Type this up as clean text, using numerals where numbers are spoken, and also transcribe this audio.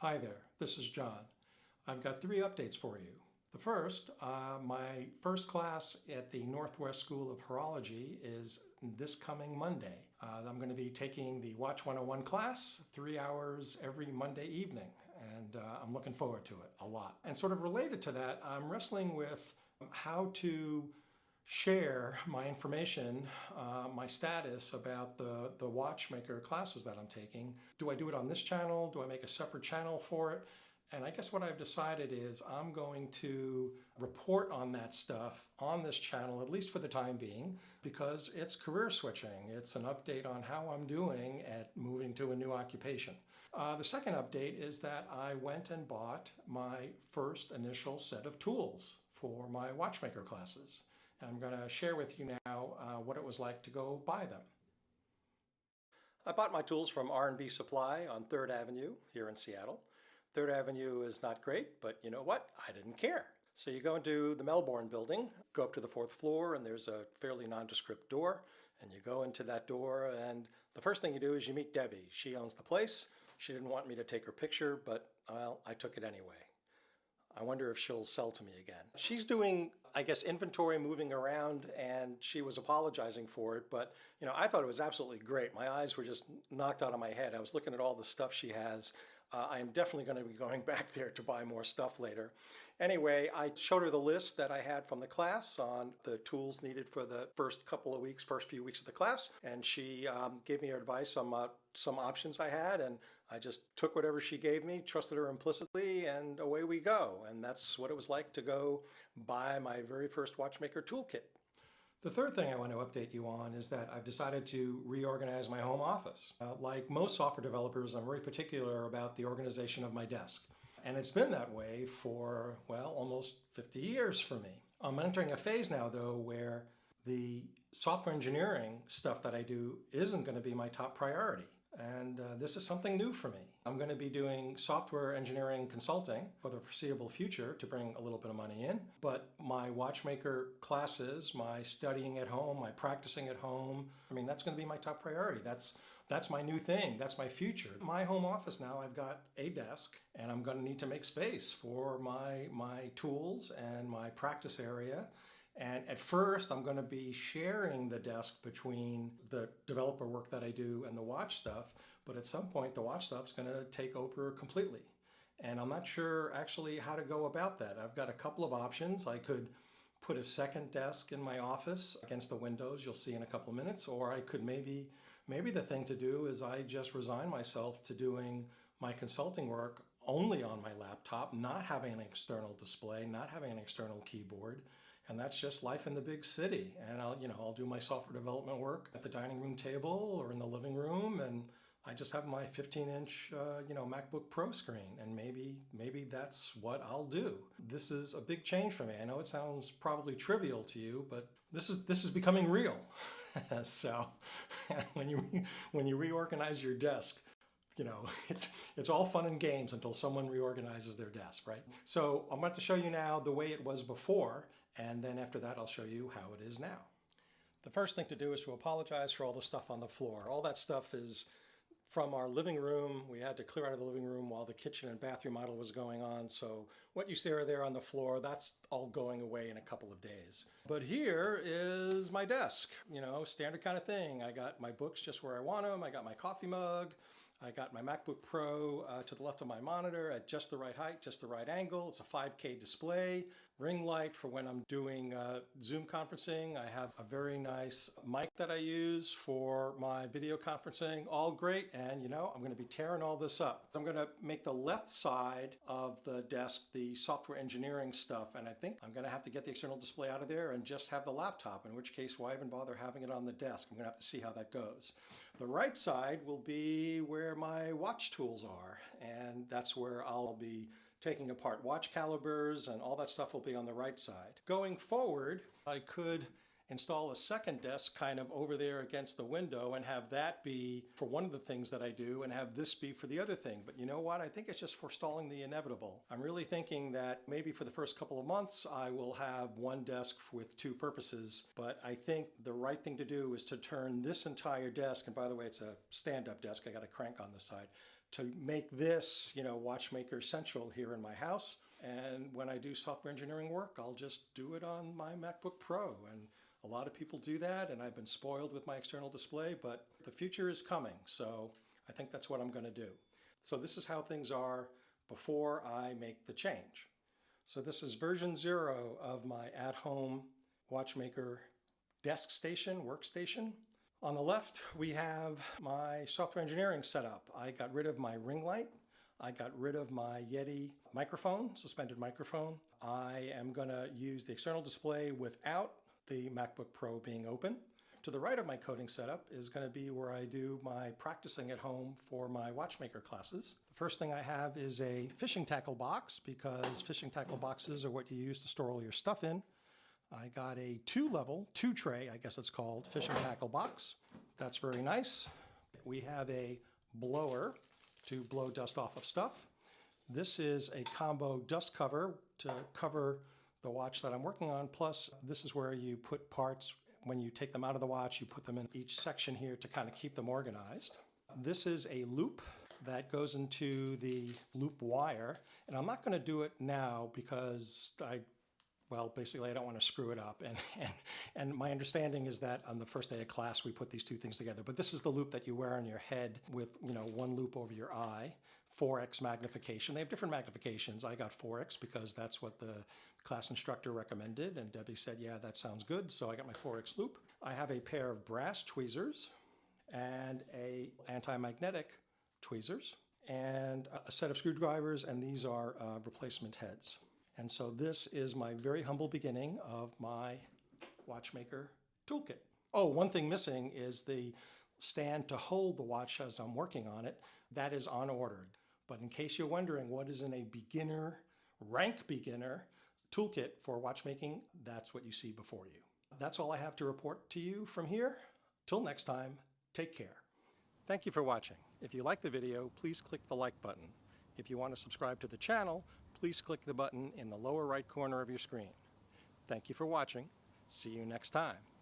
Hi there, this is John. I've got 3 updates for you. The first, my first class at the Norwest School of Horology is this coming Monday. I'm going to be taking the Watch 101 class, 3 hours every Monday evening, and I'm looking forward to it a lot. And sort of related to that, I'm wrestling with how to share my information, my status about the Watchmaker classes that I'm taking. Do I do it on this channel? Do I make a separate channel for it? And I guess what I've decided is I'm going to report on that stuff on this channel, at least for the time being, because it's career switching. It's an update on how I'm doing at moving to a new occupation. The second update is that I went and bought my first initial set of tools for my Watchmaker classes. I'm going to share with you now what it was like to go buy them. I bought my tools from R&B Supply on 3rd Avenue here in Seattle. 3rd Avenue is not great, but you know what? I didn't care. So you go into the Melbourne building, go up to the 4th floor, and there's a fairly nondescript door. And you go into that door, and the first thing you do is you meet Debbie. She owns the place. She didn't want me to take her picture, but well, I took it anyway. I wonder if she'll sell to me again. She's doing, I guess, inventory moving around, and she was apologizing for it, but I thought it was absolutely great. My eyes were just knocked out of my head. I was looking at all the stuff she has. I am definitely going to be going back there to buy more stuff later. Anyway, I showed her the list that I had from the class on the tools needed for the first few weeks of the class, and she gave me her advice on some options I had, and I just took whatever she gave me, trusted her implicitly, and away we go. And that's what it was like to go buy my very first Watchmaker toolkit. The third thing I want to update you on is that I've decided to reorganize my home office. Like most software developers, I'm very particular about the organization of my desk. And it's been that way for, well, almost 50 years for me. I'm entering a phase now, though, where the software engineering stuff that I do isn't going to be my top priority. And this is something new for me. I'm going to be doing software engineering consulting for the foreseeable future to bring a little bit of money in. But my Watchmaker classes, my studying at home, my practicing at home, that's going to be my top priority. That's my new thing. That's my future. My home office now, I've got a desk, and I'm going to need to make space for my tools and my practice area. And at first, I'm going to be sharing the desk between the developer work that I do and the watch stuff. But at some point, the watch stuff is going to take over completely. And I'm not sure actually how to go about that. I've got a couple of options. I could put a second desk in my office against the windows, you'll see in a couple of minutes. Or I could maybe the thing to do is I just resign myself to doing my consulting work only on my laptop, not having an external display, not having an external keyboard. And that's just life in the big city. And I'll do my software development work at the dining room table or in the living room, and I just have my 15-inch, MacBook Pro screen, and maybe that's what I'll do. This is a big change for me. I know it sounds probably trivial to you, but this is becoming real. So when you reorganize your desk, it's all fun and games until someone reorganizes their desk, right? So I'm going to show you now the way it was before, and then after that, I'll show you how it is now. The first thing to do is to apologize for all the stuff on the floor. All that stuff is from our living room. We had to clear out of the living room while the kitchen and bathroom remodel was going on. So what you see there on the floor, that's all going away in a couple of days. But here is my desk, standard kind of thing. I got my books just where I want them. I got my coffee mug. I got my MacBook Pro to the left of my monitor at just the right height, just the right angle. It's a 5K display, ring light for when I'm doing Zoom conferencing. I have a very nice mic that I use for my video conferencing. All great, and I'm going to be tearing all this up. I'm going to make the left side of the desk the software engineering stuff, and I think I'm going to have to get the external display out of there and just have the laptop, in which case, why even bother having it on the desk? I'm going to have to see how that goes. The right side will be where my watch tools are, and that's where I'll be taking apart watch calibers, and all that stuff will be on the right side. Going forward, I could install a second desk kind of over there against the window and have that be for one of the things that I do and have this be for the other thing. But you know what? I think it's just forestalling the inevitable. I'm really thinking that maybe for the first couple of months, I will have one desk with 2 purposes. But I think the right thing to do is to turn this entire desk, and by the way, it's a stand-up desk. I got a crank on the side, to make this, Watchmaker central here in my house. And when I do software engineering work, I'll just do it on my MacBook Pro. And a lot of people do that, and I've been spoiled with my external display, but the future is coming. So I think that's what I'm going to do. So this is how things are before I make the change. So this is version 0 of my at-home Watchmaker desk station, workstation. On the left, we have my software engineering setup. I got rid of my ring light. I got rid of my Yeti microphone, suspended microphone. I am going to use the external display without the MacBook Pro being open. To the right of my coding setup is going to be where I do my practicing at home for my Watchmaker classes. The first thing I have is a fishing tackle box, because fishing tackle boxes are what you use to store all your stuff in. I got a 2-tray, I guess it's called, fishing tackle box. That's very nice. We have a blower to blow dust off of stuff. This is a combo dust cover to cover the watch that I'm working on. Plus, this is where you put parts. When you take them out of the watch, you put them in each section here to kind of keep them organized. This is a loop that goes into the loop wire. And I'm not going to do it now because basically I don't want to screw it up. And my understanding is that on the first day of class, we put these two things together. But this is the loop that you wear on your head with, one loop over your eye, 4x magnification. They have different magnifications. I got 4x because that's what the class instructor recommended. And Debbie said, yeah, that sounds good. So I got my 4x loop. I have a pair of brass tweezers and a anti-magnetic tweezers and a set of screwdrivers. And these are replacement heads. And so this is my very humble beginning of my Watchmaker toolkit. Oh, one thing missing is the stand to hold the watch as I'm working on it. That is on order. But in case you're wondering what is in a rank beginner toolkit for watchmaking, that's what you see before you. That's all I have to report to you from here. Till next time, take care. Thank you for watching. If you like the video, please click the like button. If you want to subscribe to the channel, please click the button in the lower right corner of your screen. Thank you for watching. See you next time.